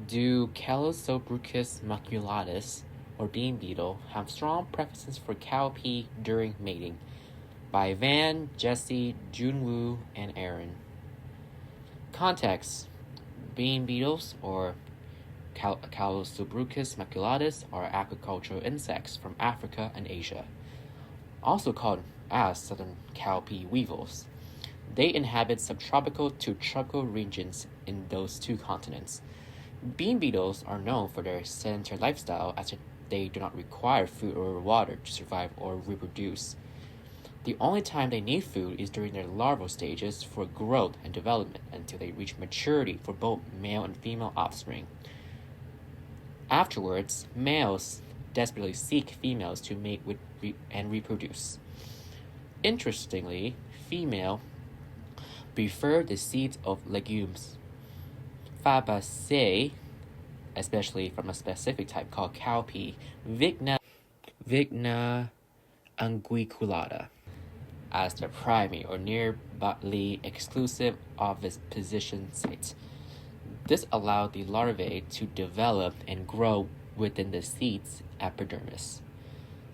Do Calosobruchus maculatus, or bean beetle, have strong preferences for cowpea during mating? By Van, Jesse, Junwoo, and Aaron. Context: bean beetles, or Calosobruchus maculatus, are agricultural insects from Africa and Asia, also called as southern cowpea weevils. They inhabit subtropical to tropical regions in those two continents. Bean beetles are known for their sedentary lifestyle as they do not require food or water to survive or reproduce. The only time they need food is during their larval stages for growth and development until they reach maturity for both male and female offspring. Afterwards, males desperately seek females to mate with and reproduce. Interestingly, female prefer the seeds of legumes. Fabaceae, especially from a specific type called cowpea, Vigna unguiculata, as their primary or nearly exclusive oviposition site. This allowed the larvae to develop and grow within the seed's epidermis.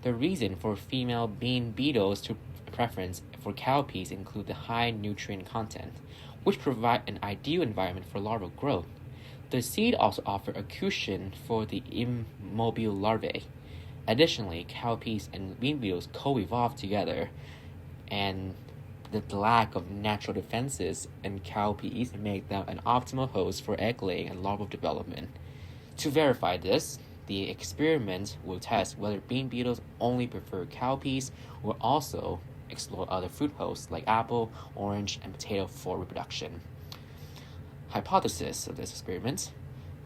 The reason for female bean beetles to preference for cowpeas include the high nutrient content, which provide an ideal environment for larval growth. The seed also offer a cushion for the immobile larvae. Additionally, cowpeas and bean beetles co-evolve together, and the lack of natural defenses in cowpeas make them an optimal host for egg laying and larval development. To verify this, the experiment will test whether bean beetles only prefer cowpeas or also explore other food hosts like apple, orange, and potato for reproduction. Hypothesis of this experiment.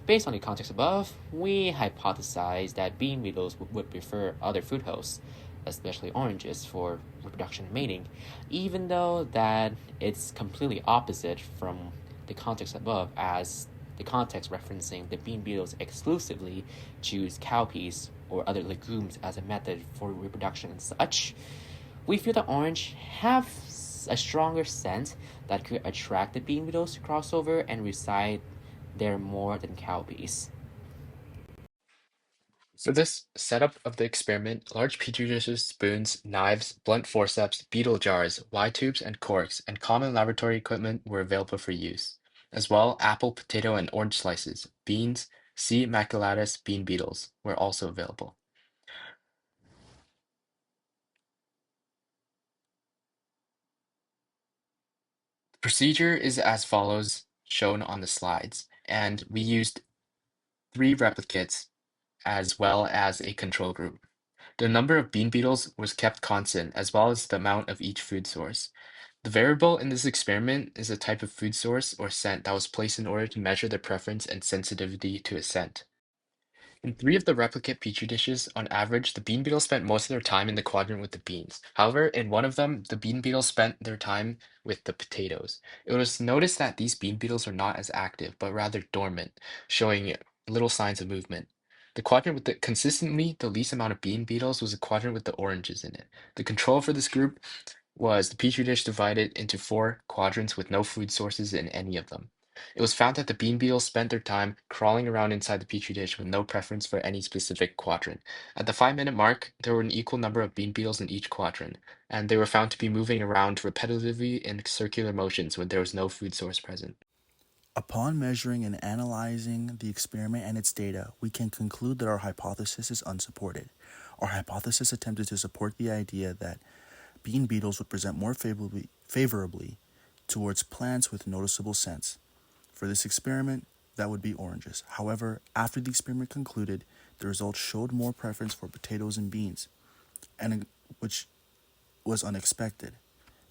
Based on the context above, we hypothesize that bean beetles would prefer other food hosts, especially oranges, for reproduction and mating, even though that it's completely opposite from the context above, as the context referencing the bean beetles exclusively choose cowpeas or other legumes as a method for reproduction and such. We feel that orange have a stronger scent that could attract the bean beetles to cross over and reside there more than cowpeas. For this setup of the experiment, large petri dishes, spoons, knives, blunt forceps, beetle jars, Y-tubes, and corks, and common laboratory equipment were available for use. As well, apple, potato, and orange slices, beans, C. maculatus bean beetles were also available. The procedure is as follows, shown on the slides, and we used 3 replicates as well as a control group. The number of bean beetles was kept constant, as well as the amount of each food source. The variable in this experiment is the type of food source or scent that was placed in order to measure their preference and sensitivity to a scent. In 3 of the replicate petri dishes, on average, the bean beetles spent most of their time in the quadrant with the beans. However, in one of them, the bean beetles spent their time with the potatoes. It was noticed that these bean beetles are not as active, but rather dormant, showing little signs of movement. The quadrant with consistently the least amount of bean beetles was the quadrant with the oranges in it. The control for this group was the petri dish divided into 4 quadrants with no food sources in any of them. It was found that the bean beetles spent their time crawling around inside the petri dish with no preference for any specific quadrant. At the 5-minute mark, there were an equal number of bean beetles in each quadrant, and they were found to be moving around repetitively in circular motions when there was no food source present. Upon measuring and analyzing the experiment and its data, we can conclude that our hypothesis is unsupported. Our hypothesis attempted to support the idea that bean beetles would present more favorably towards plants with noticeable scents. For this experiment, that would be oranges. However, after the experiment concluded, the results showed more preference for potatoes and beans, and which was unexpected.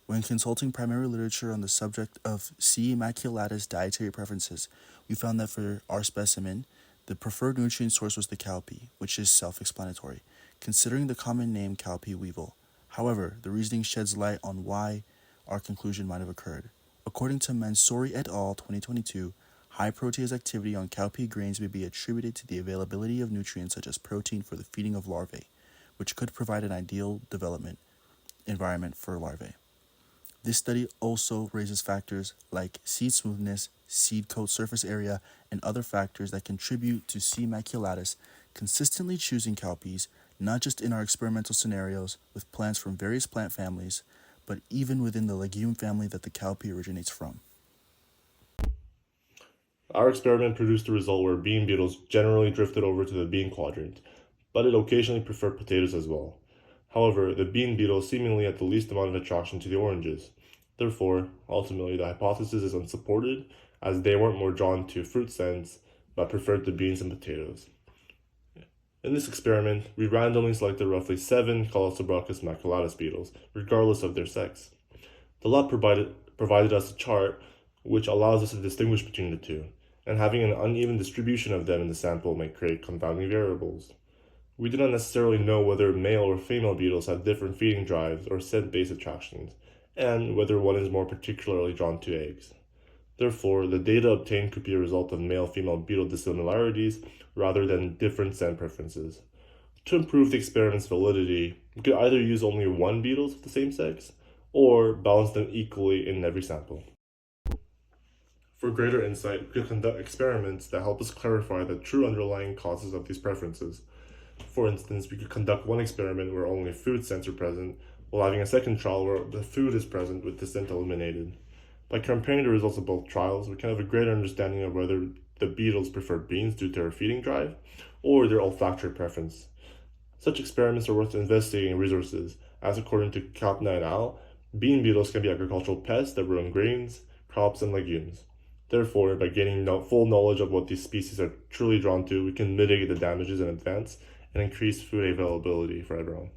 When consulting primary literature on the subject of C. maculatus dietary preferences, we found that for our specimen, the preferred nutrient source was the cowpea, which is self-explanatory, considering the common name cowpea weevil. However, the reasoning sheds light on why our conclusion might have occurred. According to Mansouri et al. 2022, high protease activity on cowpea grains may be attributed to the availability of nutrients such as protein for the feeding of larvae, which could provide an ideal development environment for larvae. This study also raises factors like seed smoothness, seed coat surface area, and other factors that contribute to C. maculatus consistently choosing cowpeas, not just in our experimental scenarios with plants from various plant families, but even within the legume family that the cowpea originates from. Our experiment produced a result where bean beetles generally drifted over to the bean quadrant, but it occasionally preferred potatoes as well. However, the bean beetle seemingly had the least amount of attraction to the oranges. Therefore, ultimately, the hypothesis is unsupported, as they weren't more drawn to fruit scents, but preferred the beans and potatoes. In this experiment, we randomly selected roughly 7 Colostobrachus maculatus beetles, regardless of their sex. The lab provided us a chart which allows us to distinguish between the two, and having an uneven distribution of them in the sample may create confounding variables. We do not necessarily know whether male or female beetles have different feeding drives or scent-based attractions, and whether one is more particularly drawn to eggs. Therefore, the data obtained could be a result of male-female beetle dissimilarities rather than different scent preferences. To improve the experiment's validity, we could either use only one beetle of the same sex, or balance them equally in every sample. For greater insight, we could conduct experiments that help us clarify the true underlying causes of these preferences. For instance, we could conduct one experiment where only food scents are present, while having a second trial where the food is present with the scent eliminated. By comparing the results of both trials, we can have a greater understanding of whether the beetles prefer beans due to their feeding drive, or their olfactory preference. Such experiments are worth investigating resources, as according to Kapna et al., bean beetles can be agricultural pests that ruin grains, crops, and legumes. Therefore, by gaining full knowledge of what these species are truly drawn to, we can mitigate the damages in advance and increase food availability for everyone.